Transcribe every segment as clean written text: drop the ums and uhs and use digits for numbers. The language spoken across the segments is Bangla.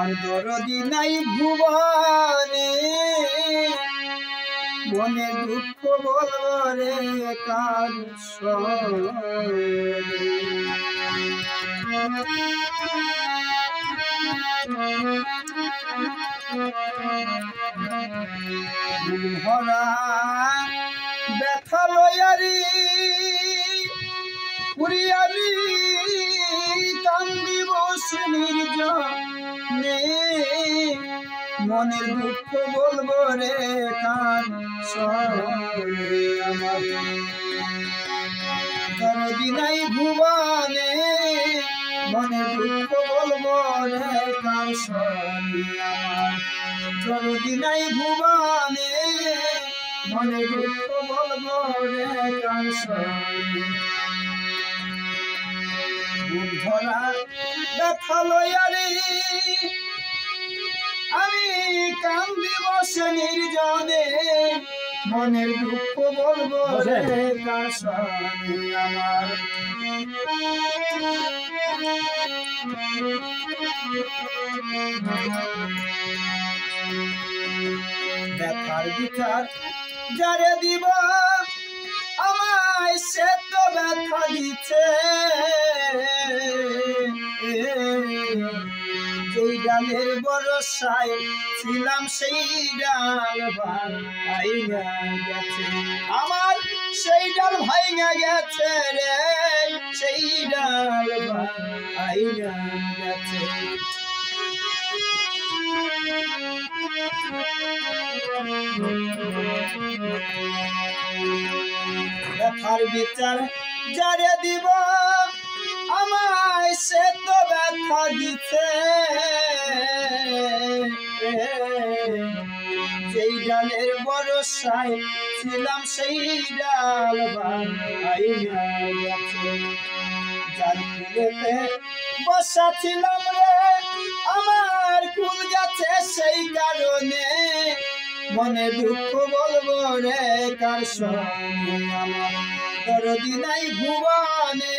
আমার দরদি নাই ভুবনে মনে দুঃখ বলরে কার ভরা ব্যথা লয়ারি পুরিয়ারি কান্দি বসে নির্জনে মনের দুঃখ বলবো রে কান সরে আমার দরদি নাই ভুবনে মনের দুঃখ বলবো রে কান সরে আমার দরদি নাই ভুবনে মনের দুঃখ বলবো রে কান সরে ভরা ব্যথা লয়ারি আমি কান্দি বসে নির্জনে মনের দুঃখ বলবো রে কার সনে আমার ব্যথার বিচার যারে দিব আমায় সে তো ব্যথা দিচ্ছে যেই ডালের বরসায় ছিলাম সেই ডাল ভাইঙা গেছে আমার সেই ডাল ভাইঙা গেছে রে সেই ডাল ভাইঙা গেছে ব্যথার বিচার যারে দিব আমায় সে তো ব্যথা দিচ্ছে যেই ডালের বরসায় ছিলাম সেই ডাল ভাইঙা গেছে যার ফুলেতে বসা ছিলাম রে আমার কুল গেছে সেই কারণে মনে দুঃখ বলবো রে কার সনে আমার দরদি নাই ভুবনে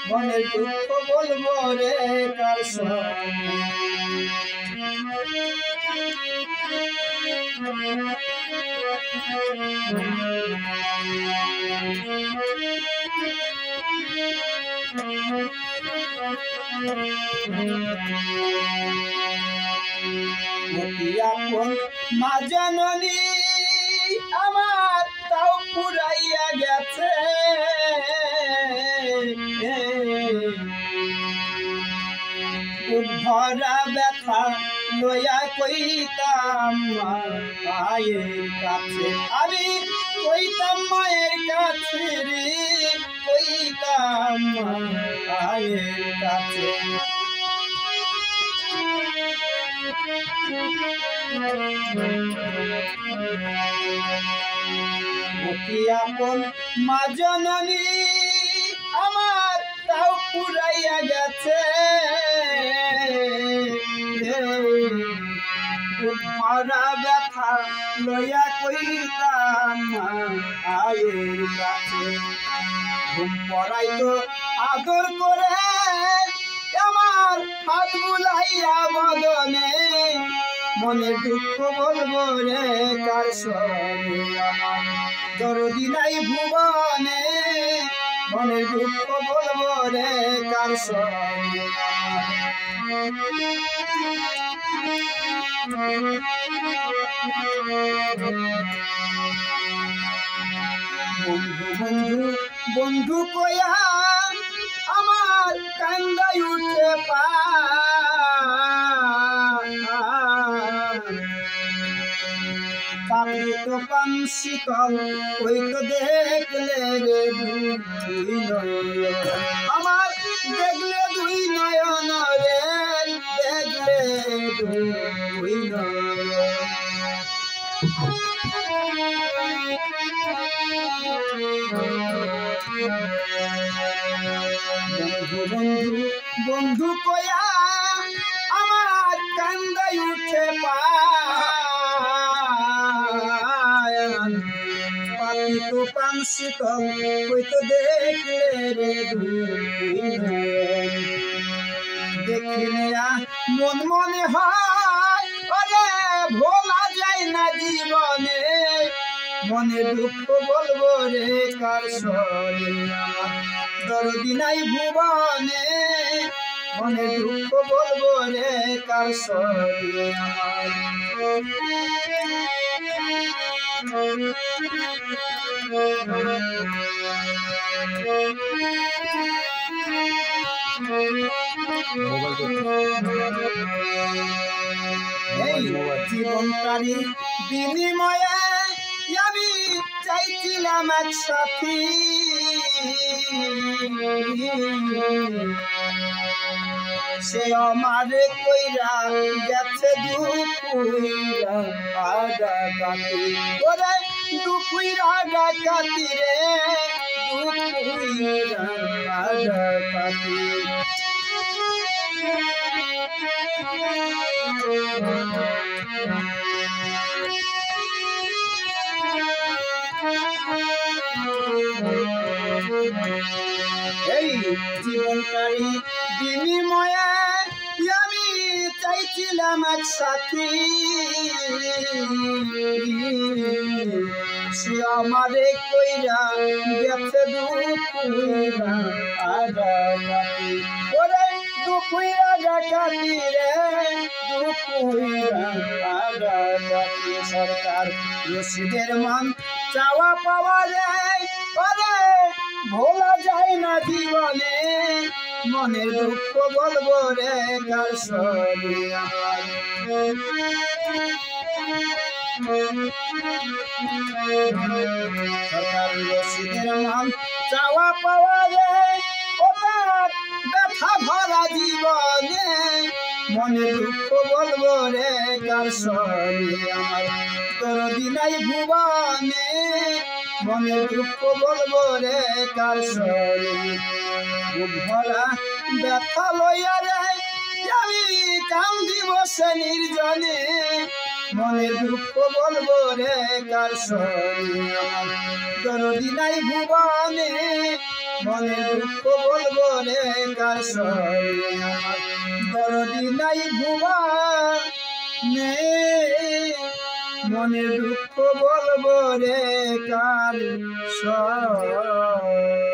মনে দুঃখ বলবো রে কার সনে আপন মা জননী আমার তাও পুরাইয়া গেছে ভরা ব্যথা লয়া কইতাম মায়ের কাছে আমি কইতাম মায়ের কাছে রে কইতাম মায়ের কাছে আপন মা জননী আমার তাও পুরাইয়া গেছে ভরা ব্যথা লইয়া কইতাম আয়ের কাছে ঘুম পড়াই তো আদর করে আমার হাত বুলাইয়া বদনে মনে দুঃখ বলবো রে কার সনে আমার দরদি নাই ভুবনে মনে দুঃখ বলবো রে কার সনে বন্ধু বন্ধু বন্ধু কয়া আমার কান্দাই উঠে পা পাপি তো পান শীতল ওই তো দেখলে রে দুই নয়ন আমার দেখলে দুই নয়ন রে দেখলে দুই নয়ন বন্ধু বন্ধু বন্ধু কয়া আমার কান্দাই উঠে পা পাপি তো পান শীতল ওই তো দেখলে রে দুই নয়ন দেখিলে মন মনে হয় ওরে ভোলা যায় না জীবনে মনে দুঃখ বলবো রে কার সরে আমার দরদি নাই ভুবনে মনে দুঃখ বলবো রে কার সরে আমার এই জীবনটারি বিনিময়ে আমি চাইছিলাম এক সাথী সে আমার কইরা গেছে দুপুইরা ডাকাতি ওরে দুপুইরা ডাকাতি রে দুপুইরা ডাকাতি এই জীবনটারি বিনিময়ে আমি চাইছিলাম এক সাথী সে আমারে কইরা গেছে দুপুইরা ডাকাতি ওরে দুপুইরা ডাকাতি রে দুপুইরা ডাকাতি সরকার রশিদের মান চাওয়া পাওয়া যায় ওরে ভোলা যায় না জীবনে মনের দুঃখ বলবো রে কার সরে আমার সরকার রশিদের মান চাওয়া পাওয়া যায় ওটার ব্যথা ভরা জীবনে মনের দুঃখ বলবো রে কার সরে আমার দরদি নাই ভুবনে মনের দুঃখ বলবো রে কার সরে ভরা ব্যথা লইয়া রে আমি কান্দি বসে নির্জনে মনের দুঃখ বলবো রে কার সরে আমার দরদি নাই ভুবনে মনের দুঃখ বলবো রে কার সরে আমার দরদি নাই ভুবনে মনের দুঃখ বলবো রে কার সরে